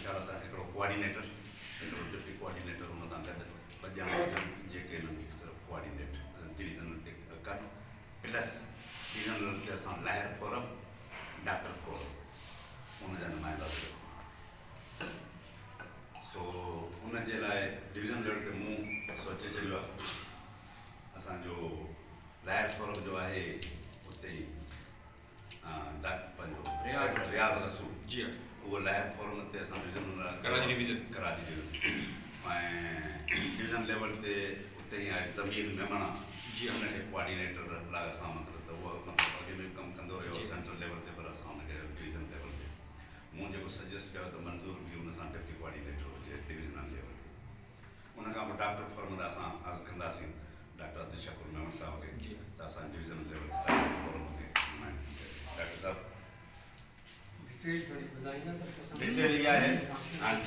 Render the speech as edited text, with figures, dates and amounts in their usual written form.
ख़्याल था हिकिड़ो कोऑर्डिनेटर, हिकिड़ो डिप्टी कोऑर्डिनेटर हुन सां गॾु ॿ ॼणा जेके हिननि खे सिर्फ़ु कोऑर्डिनेट डिवीज़नल ते कनि, प्लस डिवीज़नल ते असां लायर फोरम, डॉक्टर फोरम उनजा नुमाइंदा हुआ। सो उनजे लाइ डिवीज़न लेवल ते मूं सोचे छॾियो आहे असांजो लायर फोरम जो आहे उते ई पंहिंजो रियाज़ रसूल जी हाँ उहो लायर फोरम ते असां डिवीज़न कराची डिवीज़न ऐं डिवीज़न लेवल ते उते ई आहे ज़मीर मेमणा जी हाँ। उनखे कोऑर्डिनेटर लाइ असां मतिलबु त उहो मतिलबु अॻे में कमु कंदो रहियो सेंट्रल लेवल ते, पर असां उनखे डिवीज़न लेवल ते मूं जेको सजेस्ट कयो त मंज़ूर बि उन सां डिप्टी कोऑर्डिनेटर हुजे डिवीज़नल लेवल ते। उन खां पोइ डॉक्टर फोरम ते असां अर्ज़ु कंदासीं डॉक्टर अब्दुल मेमण साहब खे त असां डिवीज़नल लेवल ते फोरम खे डॉक्टर साहब डिटेल थोड़ी बताइएगा तो डिटेल इहा आहे। हाँ जी